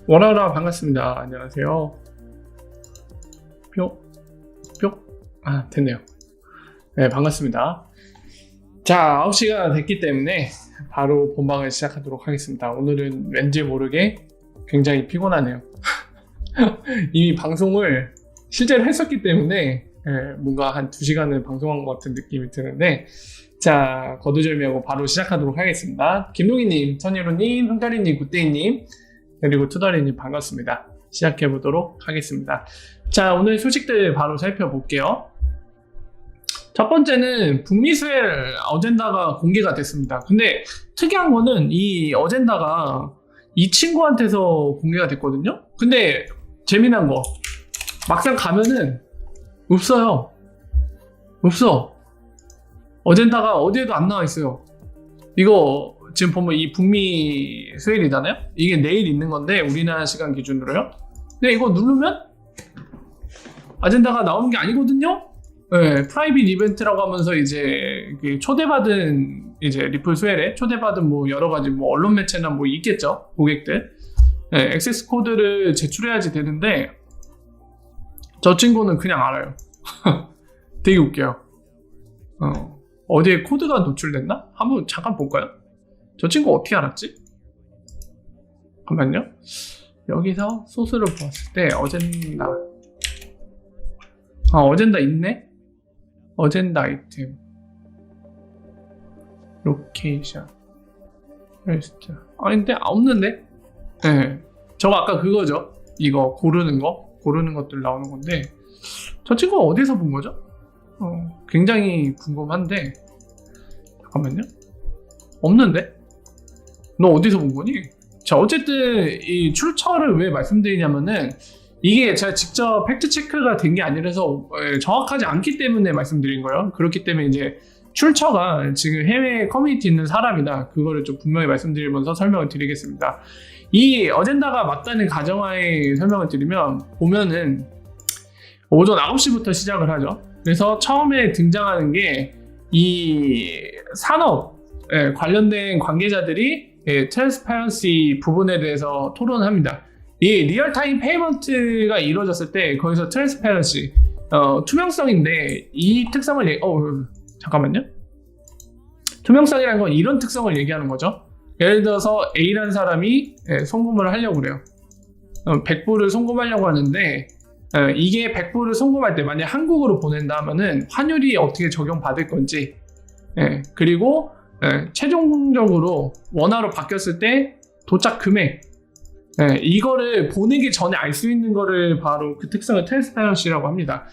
원하라 반갑습니다. 안녕하세요. 뿅, 뿅. 아, 됐네요. 네, 반갑습니다. 자, 9시가 됐기 때문에 바로 본방을 시작하도록 하겠습니다. 오늘은 왠지 모르게 굉장히 피곤하네요. 이미 방송을 실제로 했었기 때문에 뭔가 한 2시간을 방송한 것 같은 느낌이 드는데, 자, 거두절미하고 바로 시작하도록 하겠습니다. 김동희님, 선예로님, 흥가리님, 굿데이님, 그리고 투다리님 반갑습니다. 시작해보도록 하겠습니다. 자, 오늘 소식들 바로 살펴볼게요. 첫 번째는 북미 수엘 어젠다가 공개가 됐습니다. 근데 특이한 거는 이 어젠다가 이 친구한테서 공개가 됐거든요. 근데 재미난 거, 막상 가면은 없어요. 없어. 어젠다가 어디에도 안 나와 있어요. 이거 지금 보면 이 북미 수엘이잖아요. 이게 내일 있는 건데 우리나라 시간 기준으로요. 근데 이거 누르면 아젠다가 나오는 게 아니거든요. 네, 프라이빗 이벤트라고 하면서 이제 초대받은 이제 리플 수엘에 초대받은 뭐 여러 가지 뭐 언론 매체나 뭐 있겠죠, 고객들. 네, 액세스 코드를 제출해야지 되는데 저 친구는 그냥 알아요. 되게 웃겨요. 어디에 코드가 노출됐나? 한번 잠깐 볼까요? 저 친구 어떻게 알았지? 잠깐만요. 여기서 소스를 보았을 때 어젠다. 아, 어젠다 있네? 어젠다 아이템. 로케이션. 퀘스트. 아닌데? 없는데? 네. 저거 아까 그거죠? 이거 고르는 것들 나오는 건데, 저 친구가 어디서 본 거죠? 굉장히 궁금한데, 잠깐만요. 없는데? 너 어디서 본 거니? 자, 어쨌든 이 출처를 왜 말씀드리냐면은 이게 제가 직접 팩트 체크가 된 게 아니라서 정확하지 않기 때문에 말씀드린 거예요. 그렇기 때문에 이제 출처가 지금 해외 커뮤니티 있는 사람이다, 그거를 좀 분명히 말씀드리면서 설명을 드리겠습니다. 이 어젠다가 맞다는 가정하에 설명을 드리면, 보면은 오전 9시부터 시작을 하죠. 그래서 처음에 등장하는 게 이 산업 관련된 관계자들이 트랜스퍼런시 부분에 대해서 토론합니다. 이 리얼타임 페이먼트가 이루어졌을 때 거기서 트랜스퍼런시, 투명성인데, 이 특성을 잠깐만요. 투명성이라는 건 이런 특성을 얘기하는 거죠. 예를 들어서 A라는 사람이 송금을 하려고 그래요. 100불을 송금하려고 하는데, 이게 100불을 송금할 때 만약 한국으로 보낸다 하면은 환율이 어떻게 적용받을 건지, 그리고 최종적으로 원화로 바뀌었을 때 도착 금액, 이거를 보내기 전에 알 수 있는 거를 바로 그 특성을 트랜스퍼런시라고 합니다.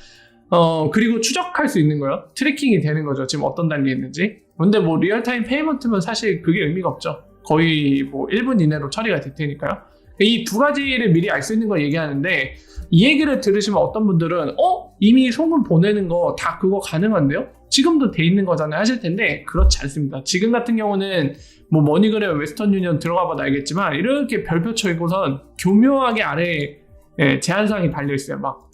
그리고 추적할 수 있는 거요. 트래킹이 되는 거죠. 지금 어떤 단계에 있는지. 근데 뭐 리얼타임 페이먼트면 사실 그게 의미가 없죠. 거의 뭐 1분 이내로 처리가 될 테니까요. 이 두 가지를 미리 알 수 있는 걸 얘기하는데, 이 얘기를 들으시면 어떤 분들은 이미 송금 보내는 거 다 그거 가능한데요? 지금도 돼 있는 거잖아요 하실 텐데, 그렇지 않습니다. 지금 같은 경우는 뭐 머니그램, 웨스턴 유니언 들어가 봐도 알겠지만 이렇게 별표 쳐있고선 교묘하게 아래에 제한사항이 달려있어요. 막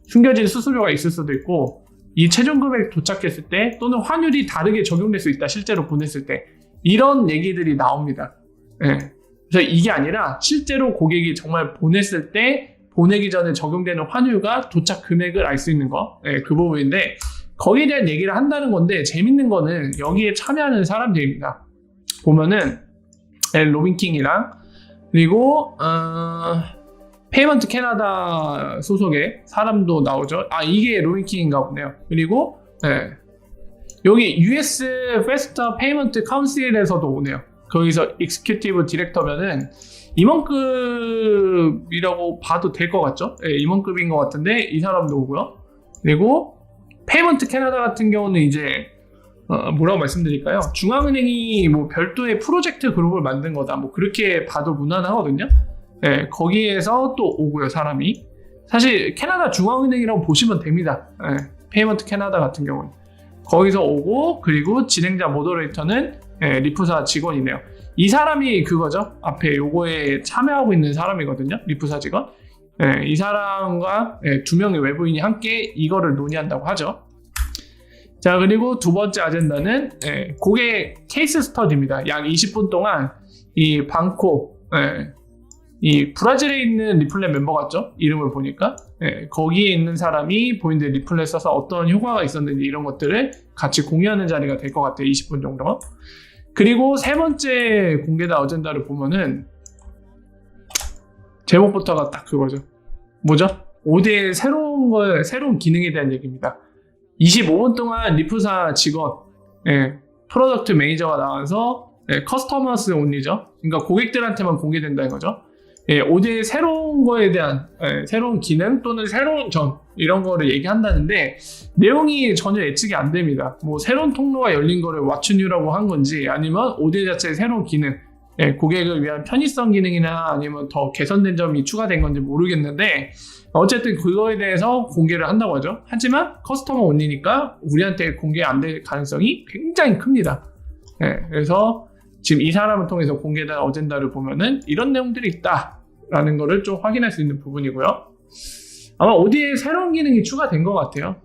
숨겨진 수수료가 있을 수도 있고, 이 최종 금액 도착했을 때 또는 환율이 다르게 적용될 수 있다, 실제로 보냈을 때. 이런 얘기들이 나옵니다. 그래서 이게 아니라 실제로 고객이 정말 보냈을 때 보내기 전에 적용되는 환율과 도착 금액을 알 수 있는 거, 그 부분인데, 거기에 대한 얘기를 한다는 건데, 재밌는 거는 여기에 참여하는 사람들입니다. 보면은 로빈킹이랑, 그리고 페이먼트 캐나다 소속의 사람도 나오죠. 아, 이게 로빈킹인가 보네요. 그리고 여기 US 페스타 페이먼트 카운슬에서도 오네요. 거기서 익스큐티브 디렉터면은 임원급이라고 봐도 될 것 같죠? 임원급인 것 같은데 이 사람도 오고요. 그리고 페이먼트 캐나다 같은 경우는 이제 뭐라고 말씀드릴까요? 중앙은행이 뭐 별도의 프로젝트 그룹을 만든 거다, 뭐 그렇게 봐도 무난하거든요. 거기에서 또 오고요, 사람이. 사실 캐나다 중앙은행이라고 보시면 됩니다. 페이먼트 캐나다 같은 경우는 거기서 오고, 그리고 진행자 모더레이터는 리프사 직원이네요. 이 사람이 그거죠. 앞에 요거에 참여하고 있는 사람이거든요. 리프사 직원. 이 사람과 2명의 외부인이 함께 이거를 논의한다고 하죠. 자, 그리고 두 번째 아젠다는 고객 케이스 스터디입니다. 약 20분 동안 이 방콕 이 브라질에 있는 리플렛 멤버 같죠? 이름을 보니까 거기에 있는 사람이 본인들 리플렛 써서 어떤 효과가 있었는지 이런 것들을 같이 공유하는 자리가 될 것 같아요. 20분 정도. 그리고 세 번째 공개된 어젠다를 보면은 제목부터가 딱 그거죠. 뭐죠? 5대의 새로운 기능에 대한 얘기입니다. 25분 동안 리프사 직원, 프로덕트 매니저가 나와서 커스터머스 온리죠. 그러니까 고객들한테만 공개된다는 거죠. 5대의 새로운 거에 대한 새로운 기능 또는 새로운 점 이런 거를 얘기한다는데 내용이 전혀 예측이 안 됩니다. 뭐 새로운 통로가 열린 거를 What's New라고 한 건지 아니면 5대 자체의 새로운 기능 고객을 위한 편의성 기능이나 아니면 더 개선된 점이 추가된 건지 모르겠는데 어쨌든 그거에 대해서 공개를 한다고 하죠. 하지만 커스터머 온리니까 우리한테 공개 안 될 가능성이 굉장히 큽니다. 그래서 지금 이 사람을 통해서 공개된 어젠다를 보면은 이런 내용들이 있다라는 거를 좀 확인할 수 있는 부분이고요. 아마 어디에 새로운 기능이 추가된 것 같아요.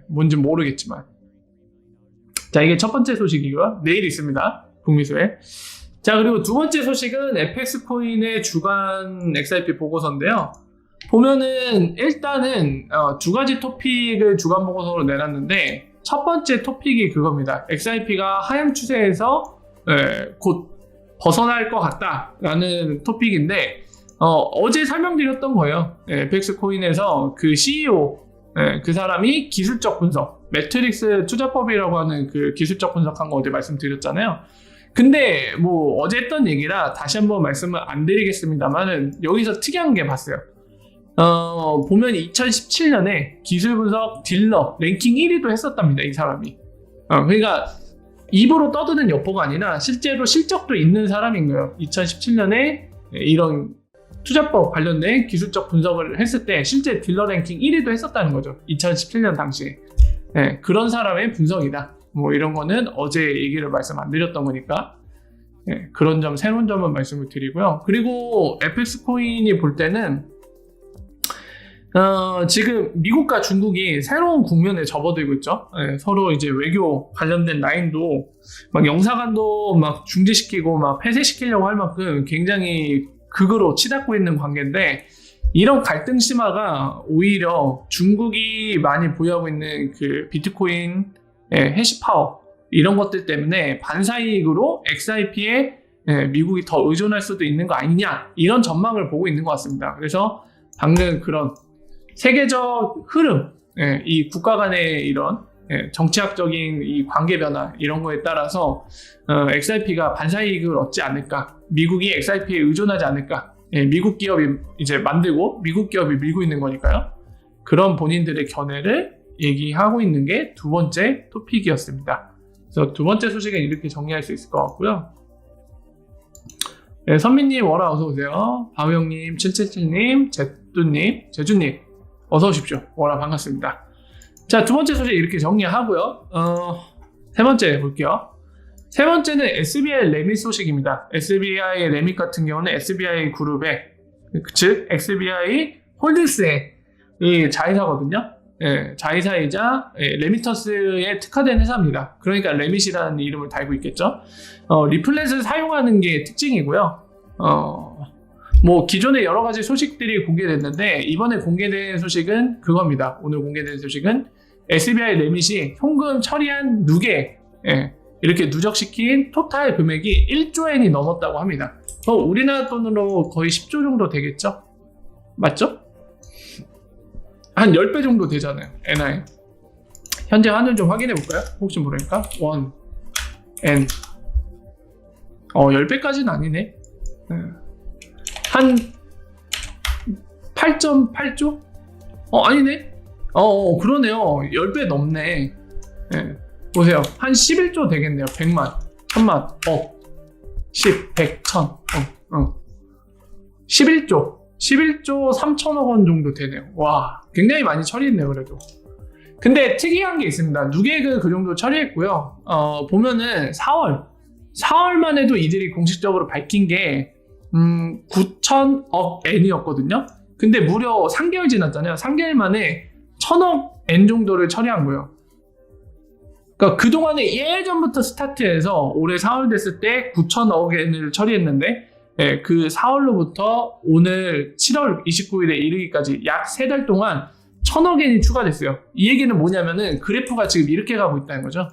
뭔지 모르겠지만. 자, 이게 첫 번째 소식이고요. 내일 있습니다. 북미소에. 자, 그리고 두 번째 소식은 FX 코인의 주간 XRP 보고서인데요. 보면은 일단은 두 가지 토픽을 주간 보고서로 내놨는데 첫 번째 토픽이 그겁니다. XRP가 하향 추세에서 곧 벗어날 것 같다라는 토픽인데 어제 설명드렸던 거예요. FX 코인에서 그 CEO 그 사람이 기술적 분석, 매트릭스 투자법이라고 하는 그 기술적 분석한 거 어제 말씀드렸잖아요. 근데 뭐 어제 했던 얘기라 다시 한번 말씀을 안 드리겠습니다만은 여기서 특이한 게 봤어요. 보면 2017년에 기술 분석 딜러 랭킹 1위도 했었답니다. 이 사람이. 그러니까 입으로 떠드는 여포가 아니라 실제로 실적도 있는 사람인 거예요. 2017년에 이런 투자법 관련된 기술적 분석을 했을 때 실제 딜러 랭킹 1위도 했었다는 거죠. 2017년 당시에. 그런 사람의 분석이다. 뭐 이런 거는 어제 얘기를 말씀 안 드렸던 거니까 그런 점, 새로운 점은 말씀을 드리고요. 그리고 FX 코인이 볼 때는 지금 미국과 중국이 새로운 국면에 접어들고 있죠. 서로 이제 외교 관련된 라인도 막 영사관도 막 중지시키고 막 폐쇄시키려고 할 만큼 굉장히 극으로 치닫고 있는 관계인데 이런 갈등 심화가 오히려 중국이 많이 보유하고 있는 그 비트코인 해시파워 이런 것들 때문에 반사이익으로 XRP에 미국이 더 의존할 수도 있는 거 아니냐 이런 전망을 보고 있는 것 같습니다. 그래서 방금 그런 세계적 흐름, 이 국가 간의 이런 정치학적인 이 관계 변화 이런 거에 따라서 XRP가 반사이익을 얻지 않을까, 미국이 XRP에 의존하지 않을까, 미국 기업이 이제 만들고 미국 기업이 밀고 있는 거니까요. 그런 본인들의 견해를 얘기하고 있는 게 두 번째 토픽이었습니다. 그래서 두 번째 소식은 이렇게 정리할 수 있을 것 같고요. 선민님, 워라 어서오세요. 바우형님, 777님, 제주님 어서 오십시오. 워라 반갑습니다. 자, 두 번째 소식 이렇게 정리하고요. 세 번째 볼게요. 세 번째는 SBI 레밋 소식입니다. SBI 레밋 같은 경우는 SBI 그룹의, 즉 SBI 홀딩스의 이 자회사거든요. 자회사이자 레미턴스에 특화된 회사입니다. 그러니까 레밋이라는 이름을 달고 있겠죠. 리플렛을 사용하는 게 특징이고요. 뭐 기존에 여러 가지 소식들이 공개됐는데 이번에 공개된 소식은 그겁니다. 오늘 공개된 소식은 SBI 레밋이 현금 처리한 누계 이렇게 누적시킨 토탈 금액이 1조 엔이 넘었다고 합니다. 우리나라 돈으로 거의 10조 정도 되겠죠? 맞죠? 한 10배 정도 되잖아요. NI. 현재 환율 좀 확인해 볼까요? 혹시 모르니까. 1N 10배까지는 아니네. 한 8.8조? 아니네. 그러네요. 10배 넘네. 보세요. 한 11조 되겠네요. 100만, 1000만, 억, 10, 100, 1000. 11조 3천억 원 정도 되네요. 와, 굉장히 많이 처리했네요. 그래도. 근데 특이한 게 있습니다. 누계액은 그 정도 처리했고요. 보면은 4월만 해도 이들이 공식적으로 밝힌 게 9천억 엔이었거든요. 근데 무려 3개월 지났잖아요. 3개월 만에 1000억 엔 정도를 처리한 거예요. 그러니까 그동안에 예전부터 스타트해서 올해 4월 됐을 때 9천억 엔을 처리했는데 그 4월로부터 오늘 7월 29일에 이르기까지 약 3달 동안 1000억엔이 추가됐어요. 이 얘기는 뭐냐면은 그래프가 지금 이렇게 가고 있다는 거죠.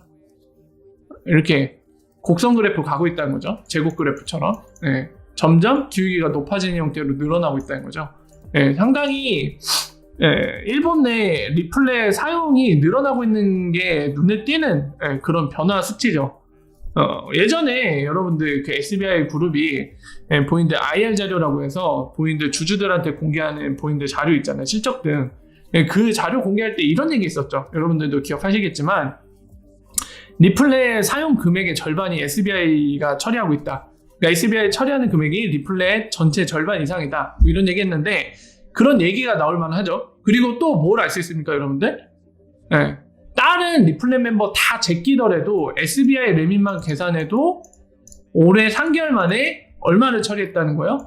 이렇게 곡선 그래프 가고 있다는 거죠. 제곱 그래프처럼. 점점 기울기가 높아지는 형태로 늘어나고 있다는 거죠. 상당히 일본 내 리플렛 사용이 늘어나고 있는 게 눈에 띄는 그런 변화 수치죠. 예전에 여러분들 그 SBI 그룹이 본인들 IR 자료라고 해서 본인들 주주들한테 공개하는 본인들 자료 있잖아요. 실적 등. 그 자료 공개할 때 이런 얘기 있었죠. 여러분들도 기억하시겠지만 리플렛 사용 금액의 절반이 SBI가 처리하고 있다. 그러니까 SBI 처리하는 금액이 리플렛 전체 절반 이상이다. 뭐 이런 얘기 했는데 그런 얘기가 나올 만하죠. 그리고 또 뭘 알 수 있습니까, 여러분들? 다른 리플렛 멤버 다 제끼더라도 SBI 레밋만 계산해도 올해 3개월 만에 얼마를 처리했다는 거예요?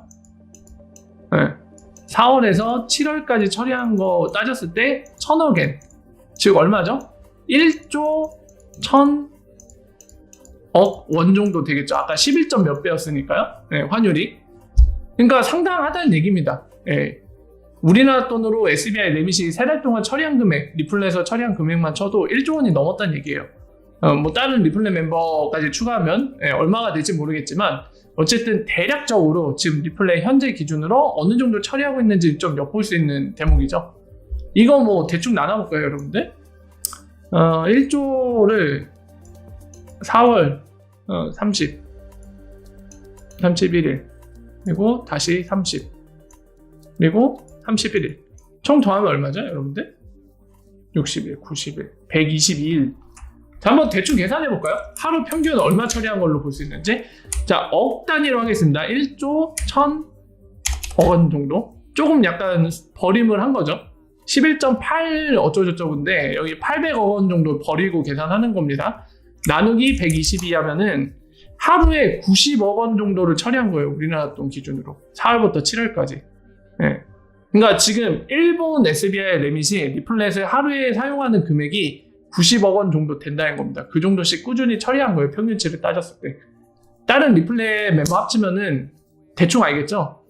4월에서 7월까지 처리한 거 따졌을 때 1000억엔, 즉 얼마죠? 1조 1000억 원 정도 되겠죠. 아까 11점 몇 배였으니까요. 환율이. 그러니까 상당하다는 얘기입니다. 우리나라 돈으로 SBI 레밋이 3달 동안 처리한 금액, 리플렛에서 처리한 금액만 쳐도 1조 원이 넘었다는 얘기예요. 뭐 다른 리플렛 멤버까지 추가하면 얼마가 될지 모르겠지만 어쨌든 대략적으로 지금 리플렛 현재 기준으로 어느 정도 처리하고 있는지 좀 엿볼 수 있는 대목이죠. 이거 뭐 대충 나눠볼까요, 여러분들? 1조를 4월 31일 그리고 다시 30 그리고 31일 총 더하면 얼마죠, 여러분들? 60일, 90일, 122일. 자, 한번 대충 계산해 볼까요? 하루 평균 얼마 처리한 걸로 볼 수 있는지. 자, 억 단위로 하겠습니다. 1조 1000억 원 정도. 조금 약간 버림을 한 거죠. 11.8 어쩌고저쩌고인데 여기 800억 원 정도 버리고 계산하는 겁니다. 나누기 122 하면은 하루에 90억 원 정도를 처리한 거예요. 우리나라 돈 기준으로. 4월부터 7월까지. 그러니까 지금 일본 SBI 레밋이 리플렛을 하루에 사용하는 금액이 90억 원 정도 된다는 겁니다. 그 정도씩 꾸준히 처리한 거예요. 평균치를 따졌을 때. 다른 리플렛 멤버 합치면은 대충 알겠죠?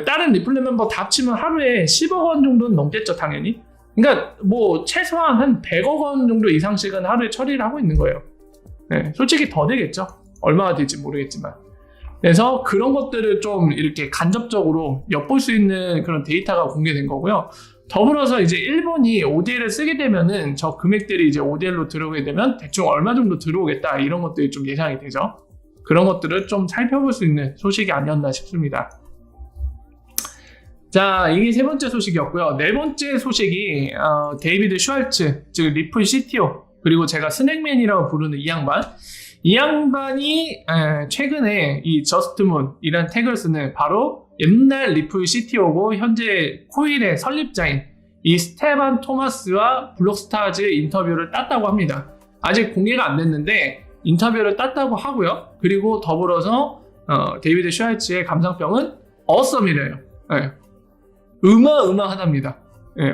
다른 리플렛 멤버 다 합치면 하루에 10억 원 정도는 넘겠죠, 당연히. 그러니까 뭐 최소한 한 100억 원 정도 이상씩은 하루에 처리를 하고 있는 거예요. 솔직히 더 되겠죠. 얼마가 될지 모르겠지만. 그래서 그런 것들을 좀 이렇게 간접적으로 엿볼 수 있는 그런 데이터가 공개된 거고요. 더불어서 이제 일본이 ODL을 쓰게 되면은 저 금액들이 이제 ODL로 들어오게 되면 대충 얼마 정도 들어오겠다, 이런 것들이 좀 예상이 되죠. 그런 것들을 좀 살펴볼 수 있는 소식이 아니었나 싶습니다. 자, 이게 세 번째 소식이었고요. 네 번째 소식이 데이비드 슈왈츠, 즉 리플 CTO, 그리고 제가 스낵맨이라고 부르는 이 양반이 최근에 이 저스트문이라는 태그를 쓰는 바로 옛날 리플 CTO고 현재 코일의 설립자인 이 스테반 토마스와 블록스타즈 인터뷰를 땄다고 합니다. 아직 공개가 안 됐는데 인터뷰를 땄다고 하고요. 그리고 더불어서 데이비드 슈왈츠의 감상평은 어썸이래요. 어마어마하답니다.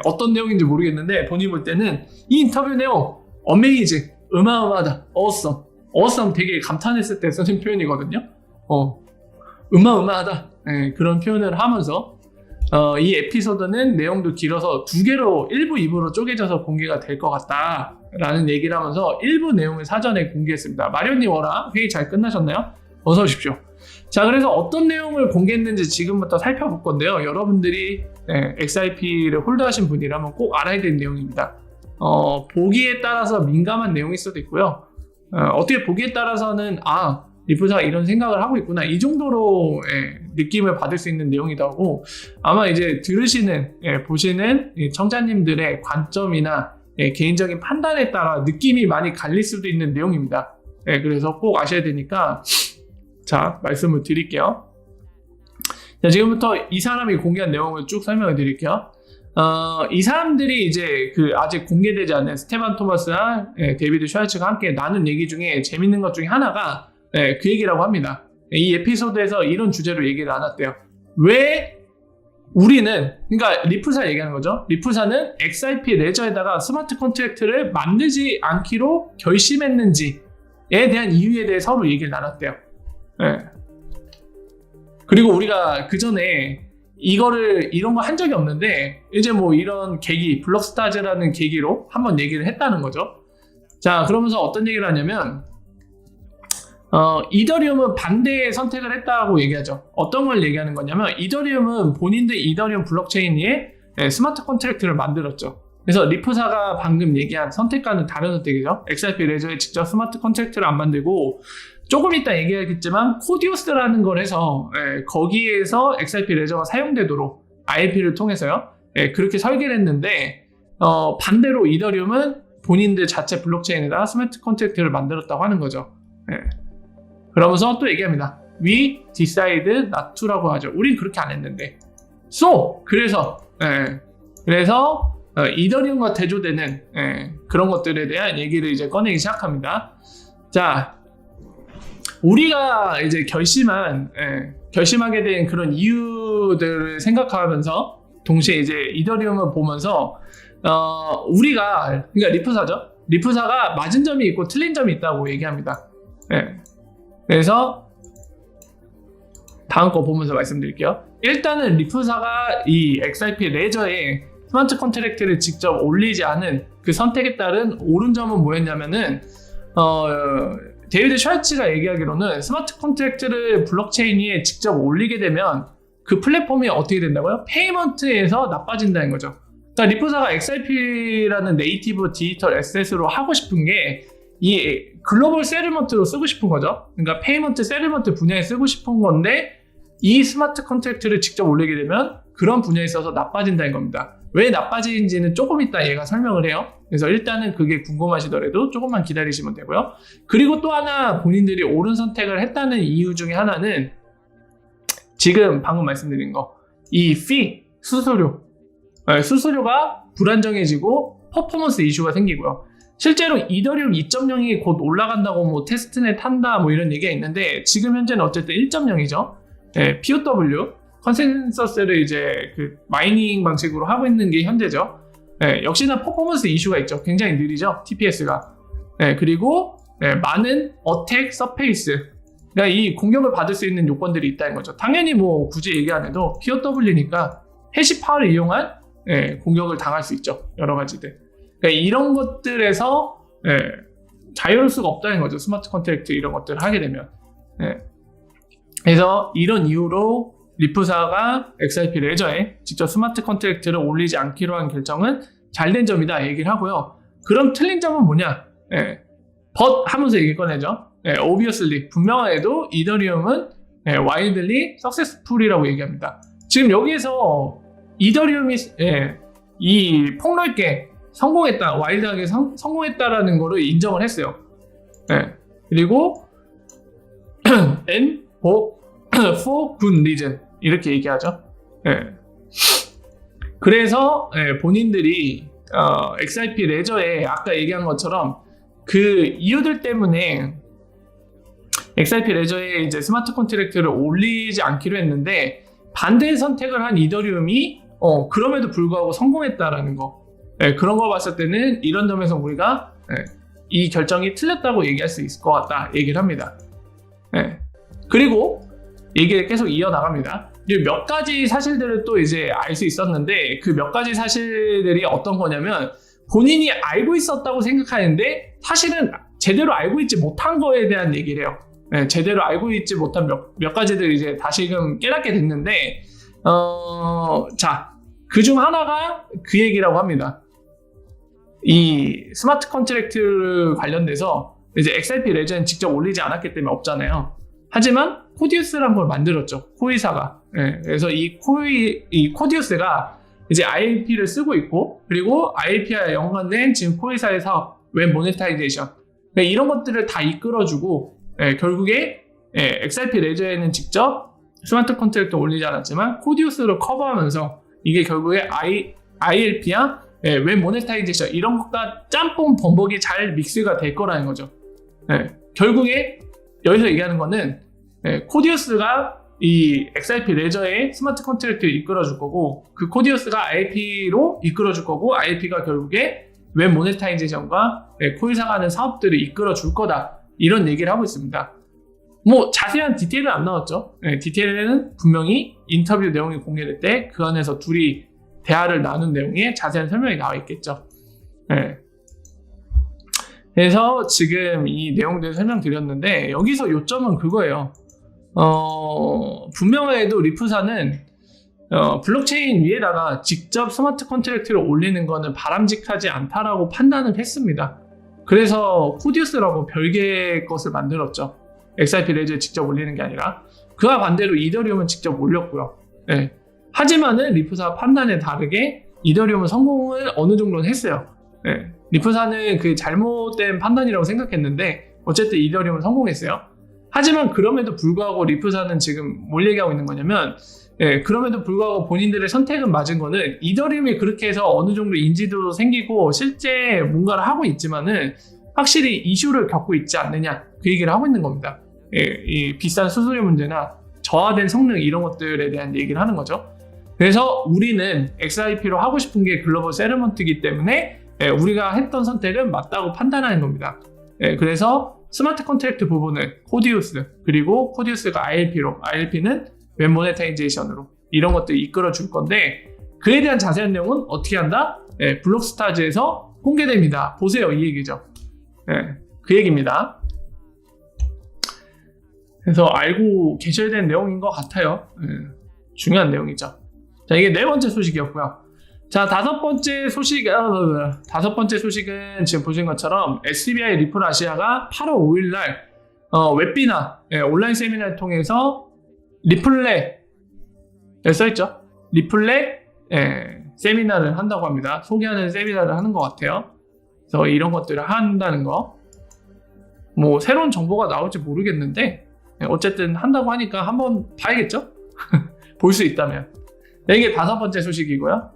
어떤 내용인지 모르겠는데 본인이 볼 때는 이 인터뷰 내용 어메이징, 어마어마하다, 어썸 되게 감탄했을 때 쓰는 표현이거든요. 어마어마하다, 그런 표현을 하면서 이 에피소드는 내용도 길어서 2개로 1부, 2부로 쪼개져서 공개가 될 것 같다 라는 얘기를 하면서 1부 내용을 사전에 공개했습니다. 마련님 워라, 회의 잘 끝나셨나요? 어서 오십시오. 자, 그래서 어떤 내용을 공개했는지 지금부터 살펴볼 건데요. 여러분들이 XRP를 홀드하신 분이라면 꼭 알아야 되는 내용입니다. 보기에 따라서 민감한 내용일 수도 있고요. 어떻게 보기에 따라서는 리플사가 이런 생각을 하고 있구나, 이 정도로 느낌을 받을 수 있는 내용이라고 아마 이제 들으시는, 보시는 청자님들의 관점이나 개인적인 판단에 따라 느낌이 많이 갈릴 수도 있는 내용입니다. 그래서 꼭 아셔야 되니까 자, 말씀을 드릴게요. 자, 지금부터 이 사람이 공개한 내용을 쭉 설명을 드릴게요. 이 사람들이 이제 아직 공개되지 않은 스테반 토마스와 데이비드 슈왈츠가 함께 나눈 얘기 중에 재밌는 것 중에 하나가 그 얘기라고 합니다. 이 에피소드에서 이런 주제로 얘기를 나눴대요. 왜 우리는, 그러니까 리플사 얘기하는 거죠. 리플사는 XRP 레저에다가 스마트 컨트랙트를 만들지 않기로 결심했는지에 대한 이유에 대해 서로 얘기를 나눴대요. 그리고 우리가 그 전에 이런 거 한 적이 없는데 이제 뭐 이런 계기, 블록스타즈라는 계기로 한번 얘기를 했다는 거죠. 자, 그러면서 어떤 얘기를 하냐면 이더리움은 반대의 선택을 했다고 얘기하죠. 어떤 걸 얘기하는 거냐면 이더리움은 본인들 이더리움 블록체인 위에 스마트 컨트랙트를 만들었죠. 그래서 리프사가 방금 얘기한 선택과는 다른 선택이죠. XRP 레저에 직접 스마트 컨트랙트를 안 만들고 조금 이따 얘기하겠지만 코디오스라는 걸 해서 거기에서 XRP 레저가 사용되도록 ILP를 통해서요. 그렇게 설계를 했는데 반대로 이더리움은 본인들 자체 블록체인에다 스마트 컨트랙트를 만들었다고 하는 거죠. 그러면서 또 얘기합니다. We decide not to라고 하죠. 우린 그렇게 안 했는데. 그래서 이더리움과 대조되는 그런 것들에 대한 얘기를 이제 꺼내기 시작합니다. 자, 우리가 이제 결심하게 된 그런 이유들을 생각하면서 동시에 이제 이더리움을 보면서 우리가 그러니까 리프사죠. 리프사가 맞은 점이 있고 틀린 점이 있다고 얘기합니다. 그래서 다음 거 보면서 말씀드릴게요. 일단은 리프사가 이 XRP 레저에 스마트 컨트랙트를 직접 올리지 않은 그 선택에 따른 옳은 점은 뭐였냐면은 데이비드 슈왈츠가 얘기하기로는 스마트 컨트랙트를 블록체인 위에 직접 올리게 되면 그 플랫폼이 어떻게 된다고요? 페이먼트에서 나빠진다는 거죠. 그러니까 리프사가 XRP라는 네이티브 디지털 에셋으로 하고 싶은 게 이 글로벌 세틀먼트로 쓰고 싶은 거죠. 그러니까 페이먼트, 세틀먼트 분야에 쓰고 싶은 건데 이 스마트 컨트랙트를 직접 올리게 되면 그런 분야에 있어서 나빠진다는 겁니다. 왜 나빠지는지는 조금 이따 얘가 설명을 해요. 그래서 일단은 그게 궁금하시더라도 조금만 기다리시면 되고요. 그리고 또 하나 본인들이 옳은 선택을 했다는 이유 중에 하나는 지금 방금 말씀드린 거, 이 수수료가 불안정해지고 퍼포먼스 이슈가 생기고요. 실제로 이더리움 2.0이 곧 올라간다고 뭐 테스트넷 한다 뭐 이런 얘기가 있는데 지금 현재는 어쨌든 1.0이죠. POW 컨센서스를 이제 그 마이닝 방식으로 하고 있는 게 현재죠. 역시나 퍼포먼스 이슈가 있죠. 굉장히 느리죠. TPS가. 그리고 많은 어택 서페이스, 그러니까 이 공격을 받을 수 있는 요건들이 있다는 거죠. 당연히 뭐 굳이 얘기 안 해도 POW니까 해시 파워를 이용한 공격을 당할 수 있죠. 여러 가지들. 그러니까 이런 것들에서 자유로울 수가 없다는 거죠. 스마트 컨트랙트 이런 것들을 하게 되면. 그래서 이런 이유로 리프사가 XRP 레저에 직접 스마트 컨트랙트를 올리지 않기로 한 결정은 잘된 점이다 얘기를 하고요. 그럼 틀린 점은 뭐냐? but 하면서 얘기 꺼내죠. obviously 분명하게도 이더리움은 wildly successful이라고 얘기합니다. 지금 여기에서 이더리움이 이 폭넓게 성공했다, 와일드하게 성공했다라는 거를 인정을 했어요. 그리고 and for good reason 이렇게 얘기하죠. 그래서 본인들이 XRP 레저에 아까 얘기한 것처럼 그 이유들 때문에 XRP 레저에 이제 스마트 컨트랙트를 올리지 않기로 했는데 반대의 선택을 한 이더리움이 그럼에도 불구하고 성공했다라는 거. 그런 거 봤을 때는 이런 점에서 우리가 이 결정이 틀렸다고 얘기할 수 있을 것 같다 얘기를 합니다. 그리고 얘기를 계속 이어나갑니다. 몇 가지 사실들을 또 이제 알 수 있었는데 그 몇 가지 사실들이 어떤 거냐면 본인이 알고 있었다고 생각하는데 사실은 제대로 알고 있지 못한 거에 대한 얘기를 해요. 제대로 알고 있지 못한 몇 가지들 이제 다시금 깨닫게 됐는데 자, 그중 하나가 그 얘기라고 합니다. 이 스마트 컨트랙트 관련돼서 이제 XRP 레저는 직접 올리지 않았기 때문에 없잖아요. 하지만 코디우스라는 걸 만들었죠. 코이사가. 그래서 이 코디우스가 이제 ILP를 쓰고 있고 그리고 ILP와 연관된 지금 코이사의 사업, 웹 모네타이제이션 이런 것들을 다 이끌어주고 결국에 XRP 레저에는 직접 스마트 컨트랙트 올리지 않았지만 코디우스로 커버하면서 이게 결국에 ILP야 웹 모네타이제이션 이런 것과 짬뽕 범벅이 잘 믹스가 될 거라는 거죠. 결국에 여기서 얘기하는 거는 코디우스가 이 XRP 레저의 스마트 컨트랙트를 이끌어줄 거고 그 코디우스가 ILP로 이끌어줄 거고 ILP가 결국에 웹 모네타이제이션과 코이사가 하는 사업들을 이끌어줄 거다 이런 얘기를 하고 있습니다. 뭐 자세한 디테일은 안 나왔죠. 네, 디테일은 분명히 인터뷰 내용이 공개될 때 그 안에서 둘이 대화를 나눈 내용에 자세한 설명이 나와 있겠죠. 네. 그래서 지금 이 내용들 설명드렸는데 여기서 요점은 그거예요. 분명해도 리프사는 블록체인 위에다가 직접 스마트 컨트랙트를 올리는 거는 바람직하지 않다라고 판단을 했습니다. 그래서 코디우스라고 별개의 것을 만들었죠. XRP 레저에 직접 올리는 게 아니라. 그와 반대로 이더리움은 직접 올렸고요. 네. 하지만은 리프사 판단에 다르게 이더리움은 성공을 어느 정도는 했어요. 네. 리프사는 그 잘못된 판단이라고 생각했는데 어쨌든 이더리움은 성공했어요. 하지만 그럼에도 불구하고 리프사는 지금 뭘 얘기하고 있는 거냐면 그럼에도 불구하고 본인들의 선택은 맞은 거는 이더리움이 그렇게 해서 어느 정도 인지도도 생기고 실제 뭔가를 하고 있지만은 확실히 이슈를 겪고 있지 않느냐 그 얘기를 하고 있는 겁니다. 이 비싼 수수료 문제나 저하된 성능 이런 것들에 대한 얘기를 하는 거죠. 그래서 우리는 XRP로 하고 싶은 게 글로벌 세ttlement이기 때문에 우리가 했던 선택은 맞다고 판단하는 겁니다. 그래서 스마트 컨트랙트 부분을 코디우스 그리고 코디우스가 ILP는 웹 모네타이제이션으로 이런 것들 이끌어 줄 건데 그에 대한 자세한 내용은 어떻게 한다? 블록스타즈에서 공개됩니다. 보세요 이 얘기죠. 그 얘기입니다. 그래서 알고 계셔야 되는 내용인 것 같아요. 중요한 내용이죠. 자, 이게 네 번째 소식이었고요. 자, 다섯 번째 소식은 지금 보신 것처럼 SBI 리플 아시아가 8월 5일 날 웹비나 온라인 세미나를 통해서 리플렛 써있죠? 리플렛 세미나를 한다고 합니다. 소개하는 세미나를 하는 것 같아요. 그래서 이런 것들을 한다는 거. 뭐 새로운 정보가 나올지 모르겠는데 어쨌든 한다고 하니까 한번 봐야겠죠? 볼 수 있다면. 이게 다섯 번째 소식이고요.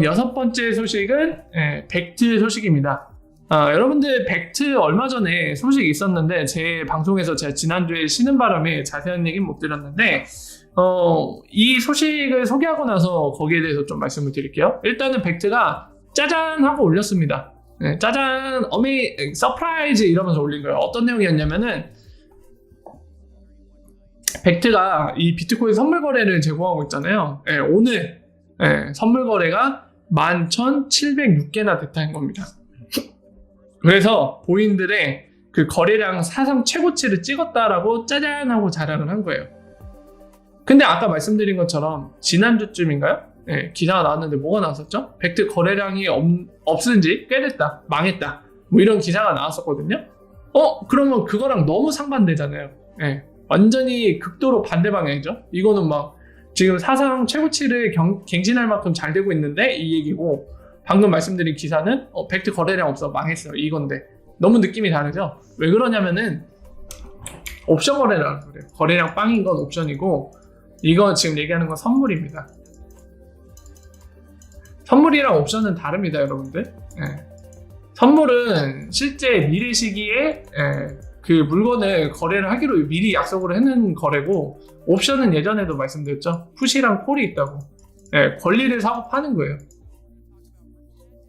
여섯 번째 소식은 벡트 소식입니다. 여러분들 벡트 얼마 전에 소식이 있었는데 제 방송에서 제가 지난주에 쉬는 바람에 자세한 얘기는 못 드렸는데 이 소식을 소개하고 나서 거기에 대해서 좀 말씀을 드릴게요. 일단은 벡트가 짜잔 하고 올렸습니다. 짜잔 서프라이즈 이러면서 올린 거예요. 어떤 내용이었냐면은 벡트가 이 비트코인 선물 거래를 제공하고 있잖아요. 오늘 선물 거래가 11,706개나 됐다는 겁니다. 그래서 본인들의 그 거래량 사상 최고치를 찍었다라고 짜잔 하고 자랑을 한 거예요. 근데 아까 말씀드린 것처럼 지난주쯤인가요? 기사가 나왔는데 뭐가 나왔었죠? 벡트 거래량이 없은 지 꽤 됐다. 망했다. 뭐 이런 기사가 나왔었거든요. 그러면 그거랑 너무 상반되잖아요. 완전히 극도로 반대 방향이죠. 이거는 막 지금 사상 최고치를 갱신할 만큼 잘 되고 있는데 이 얘기고 방금 말씀드린 기사는 벡트 거래량 없어 망했어요 이건데 너무 느낌이 다르죠. 왜 그러냐면은 옵션 거래라고 그래요. 거래량 빵인 건 옵션이고 이거 지금 얘기하는 건 선물입니다. 선물이랑 옵션은 다릅니다 여러분들. 선물은 실제 미래 시기에 그 물건을 거래를 하기로 미리 약속을 해놓은 거래고 옵션은 예전에도 말씀드렸죠. 풋이랑 콜이 있다고. 권리를 사고 파는 거예요.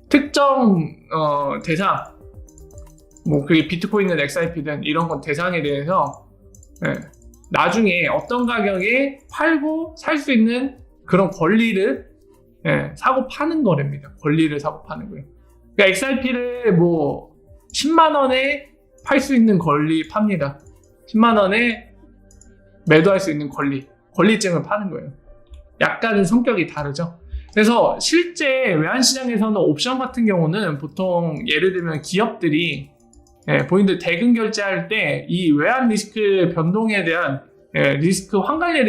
특정 대상 뭐 그게 비트코인이든 XRP든 이런 건 대상에 대해서 나중에 어떤 가격에 팔고 살 수 있는 그런 권리를 사고 파는 거랍니다. 권리를 사고 파는 거예요. 그러니까 XRP를 뭐 10만 원에 팔 수 있는 권리 팝니다. 10만 원에 매도할 수 있는 권리증을 파는 거예요. 약간은 성격이 다르죠. 그래서 실제 외환시장에서는 옵션 같은 경우는 보통 예를 들면 기업들이 본인들 대금 결제할 때 이 외환 리스크 변동에 대한 리스크 환관리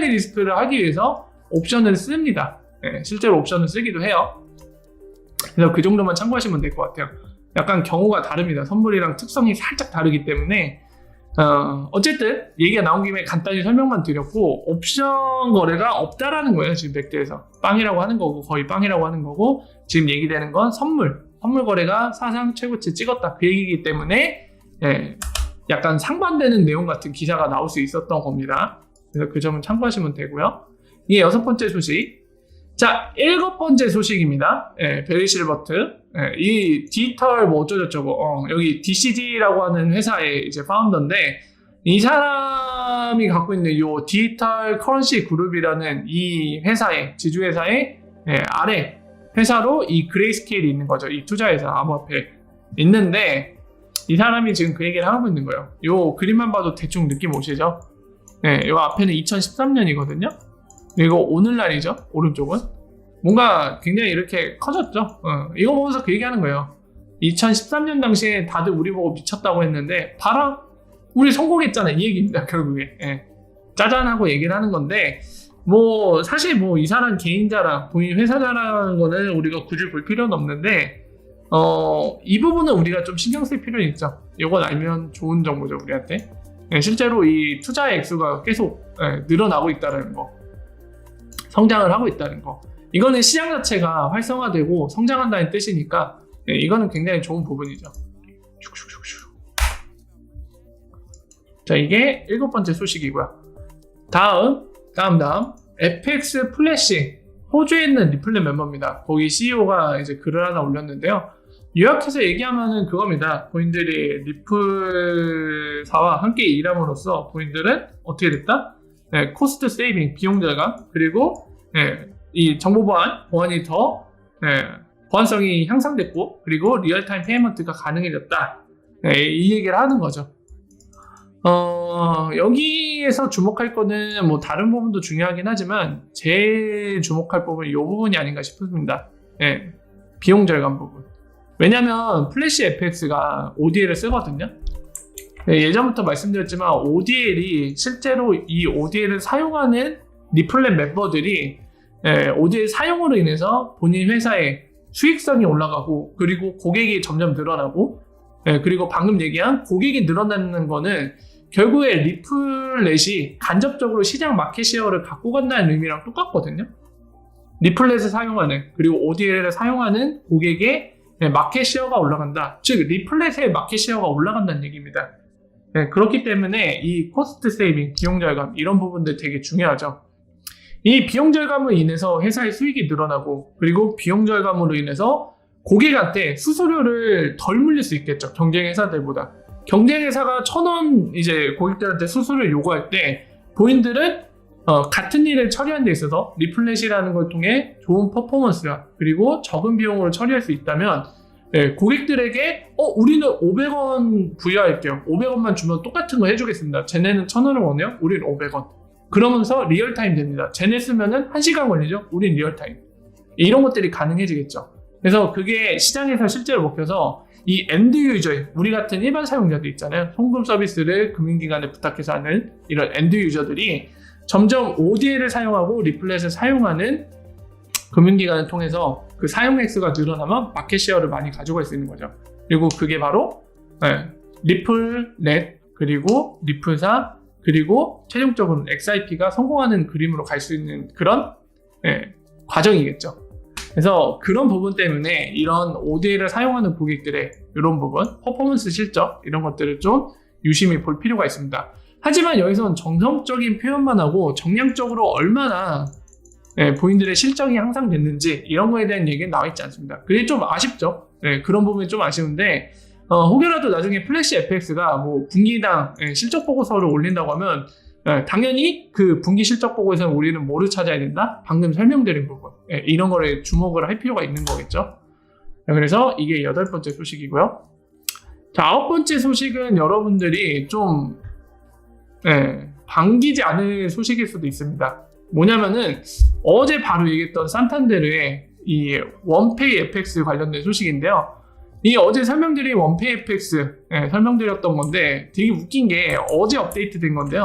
리스크를 하기 위해서 옵션을 씁니다. 실제로 옵션을 쓰기도 해요. 그래서 그 정도만 참고하시면 될 것 같아요. 약간 경우가 다릅니다. 선물이랑 특성이 살짝 다르기 때문에 어쨌든 얘기가 나온 김에 간단히 설명만 드렸고 옵션 거래가 없다라는 거예요. 지금 벡트에서 빵이라고 하는 거고 거의 빵이라고 하는 거고 지금 얘기되는 건 선물 거래가 사상 최고치 찍었다 그 얘기이기 때문에 약간 상반되는 내용 같은 기사가 나올 수 있었던 겁니다. 그래서 그 점은 참고하시면 되고요. 이게 여섯 번째 소식. 자, 일곱 번째 소식입니다. 베리 실버트. 이 디지털 뭐 어쩌고저쩌고 여기 DCG라고 하는 회사의 이제 파운더인데 이 사람이 갖고 있는 이 디지털 커런시 그룹이라는 이 회사의 지주회사의 아래 회사로 이 그레이스케일이 있는 거죠. 이 투자회사 암호화폐 있는데 이 사람이 지금 그 얘기를 하고 있는 거예요. 요 그림만 봐도 대충 느낌 오시죠? 요 앞에는 2013년이거든요. 그리고 오늘날이죠. 오른쪽은 뭔가 굉장히 이렇게 커졌죠. 이거 보면서 그 얘기하는 거예요. 2013년 당시에 다들 우리 보고 미쳤다고 했는데 봐라 우리 성공했잖아 이 얘기입니다. 결국에 짜잔하고 얘기를 하는 건데 뭐 사실 뭐 이 사람 개인 자랑 본인 회사 자랑하는 거는 우리가 굳이 볼 필요는 없는데 이 부분은 우리가 좀 신경 쓸 필요는 있죠. 이건 알면 좋은 정보죠 우리한테. 실제로 이 투자의 액수가 계속 늘어나고 있다는 거, 성장을 하고 있다는 거, 이거는 시장 자체가 활성화되고 성장한다는 뜻이니까 이거는 굉장히 좋은 부분이죠. 자, 이게 7번째 소식이고요. 다음 FX 플래시, 호주에 있는 리플렛 멤버입니다. 거기 CEO가 이제 글을 하나 올렸는데요. 요약해서 얘기하면은 그겁니다. 본인들이 리플사와 함께 일함으로써 본인들은 어떻게 됐다? 코스트 세이빙, 비용 절감, 그리고 이 정보 보안이 더 보안성이 향상됐고, 그리고 리얼타임 페이먼트가 가능해졌다. 이 얘기를 하는 거죠. 여기에서 주목할 거는 뭐 다른 부분도 중요하긴 하지만 제일 주목할 부분은 이 부분이 아닌가 싶습니다. 비용 절감 부분. 왜냐면 플래시 FX가 ODL을 쓰거든요. 예전부터 말씀드렸지만 ODL이 실제로 이 ODL을 사용하는 리플렛 멤버들이 ODL 사용으로 인해서 본인 회사의 수익성이 올라가고 그리고 고객이 점점 늘어나고 그리고 방금 얘기한 고객이 늘어나는 거는 결국에 리플렛이 간접적으로 시장 마켓시어를 갖고 간다는 의미랑 똑같거든요. 리플렛을 사용하는 그리고 ODL을 사용하는 고객의 마켓시어가 올라간다. 즉 리플렛의 마켓시어가 올라간다는 얘기입니다. 그렇기 때문에 이 코스트 세이빙, 비용 절감 이런 부분들 되게 중요하죠. 이 비용 절감으로 인해서 회사의 수익이 늘어나고 그리고 비용 절감으로 인해서 고객한테 수수료를 덜 물릴 수 있겠죠. 경쟁 회사들보다. 경쟁 회사가 1,000원 이제 고객들한테 수수료를 요구할 때 본인들은 같은 일을 처리하는 데 있어서 리플렛이라는 걸 통해 좋은 퍼포먼스와 그리고 적은 비용으로 처리할 수 있다면 고객들에게 우리는 500원 부여할게요. 500원만 주면 똑같은 거 해주겠습니다. 쟤네는 1,000원을 원해요? 우린 500원. 그러면서 리얼타임 됩니다. 쟤네 쓰면은 1시간 걸리죠? 우린 리얼타임. 이런 것들이 가능해지겠죠. 그래서 그게 시장에서 실제로 먹혀서 이 엔드 유저, 우리 같은 일반 사용자들 있잖아요. 송금 서비스를 금융기관에 부탁해서 하는 이런 엔드 유저들이 점점 ODL을 사용하고 리플렛을 사용하는 금융기관을 통해서 그 사용 횟수가 늘어나면 마켓시어를 많이 가져갈 수 있는 거죠. 그리고 그게 바로 리플렛, 그리고 리플사, 그리고 최종적으로는 XIP가 성공하는 그림으로 갈 수 있는 그런 과정이겠죠. 그래서 그런 부분 때문에 이런 ODL을 사용하는 고객들의 이런 부분, 퍼포먼스 실적 이런 것들을 좀 유심히 볼 필요가 있습니다. 하지만 여기서는 정성적인 표현만 하고 정량적으로 얼마나 본인들의 실적이 향상됐는지 이런 거에 대한 얘기는 나와 있지 않습니다. 그게 좀 아쉽죠. 그런 부분이 좀 아쉬운데 혹여라도 나중에 플래시 FX가 뭐 분기당 실적 보고서를 올린다고 하면 당연히 그 분기 실적 보고에서는 우리는 뭐를 찾아야 된다? 방금 설명드린 부분 이런 거를 주목을 할 필요가 있는 거겠죠. 그래서 이게 8번째 소식이고요. 자, 9번째 소식은 여러분들이 좀 반기지 않을 소식일 수도 있습니다. 뭐냐면은 어제 바로 얘기했던 산탄데르의 이 원페이 FX 관련된 소식인데요. 이 어제 설명드린 원페이 FX 설명드렸던 건데 되게 웃긴 게 어제 업데이트 된 건데요.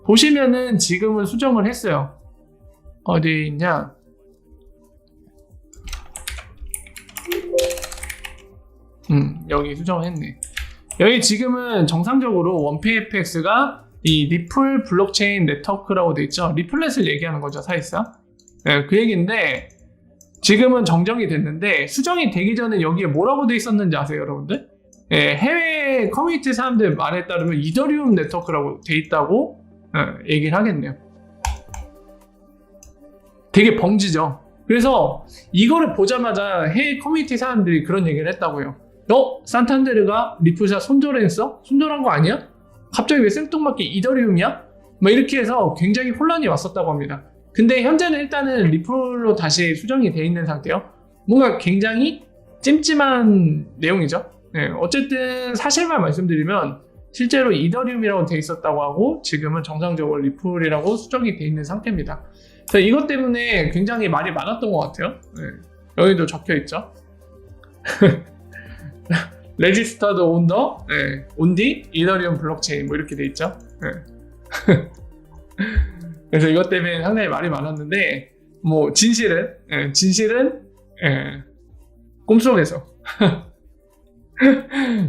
보시면은 지금은 수정을 했어요. 어디 있냐? 여기 수정을 했네. 여기 지금은 정상적으로 원페이 FX가 이 리플 블록체인 네트워크라고 돼 있죠. 리플렛을 얘기하는 거죠, 사실상. 그 얘기인데 지금은 정정이 됐는데 수정이 되기 전에 여기에 뭐라고 돼 있었는지 아세요, 여러분들? 해외 커뮤니티 사람들 말에 따르면 이더리움 네트워크라고 돼 있다고 얘기를 하겠네요. 되게 벙지죠. 그래서 이거를 보자마자 해외 커뮤니티 사람들이 그런 얘기를 했다고요. 산탄데르가 리플사 손절했어? 손절한 거 아니야? 갑자기 왜 생뚱맞게 이더리움이야? 뭐 이렇게 해서 굉장히 혼란이 왔었다고 합니다. 근데 현재는 일단은 리플로 다시 수정이 돼 있는 상태요. 뭔가 굉장히 찜찜한 내용이죠. 네, 어쨌든 사실만 말씀드리면 실제로 이더리움이라고 돼 있었다고 하고 지금은 정상적으로 리플이라고 수정이 돼 있는 상태입니다. 그래서 이것 때문에 굉장히 말이 많았던 것 같아요. 네, 여기도 적혀 있죠. 레지스터드 온더 온디 이더리움 블록체인 뭐 이렇게 돼 있죠. 네. 그래서 이것 때문에 상당히 말이 많았는데 뭐 진실은 꿈속에서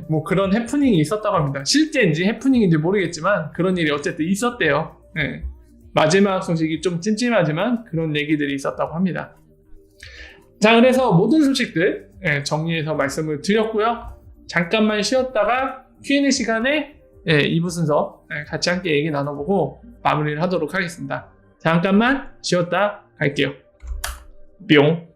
뭐 그런 해프닝이 있었다고 합니다. 실제인지 해프닝인지 모르겠지만 그런 일이 어쨌든 있었대요. 네. 마지막 소식이 좀 찜찜하지만 그런 얘기들이 있었다고 합니다. 자, 그래서 모든 소식들 정리해서 말씀을 드렸고요. 잠깐만 쉬었다가 Q&A 시간에 2부 순서 같이 함께 얘기 나눠보고 마무리를 하도록 하겠습니다. 잠깐만 쉬었다 갈게요. 뿅.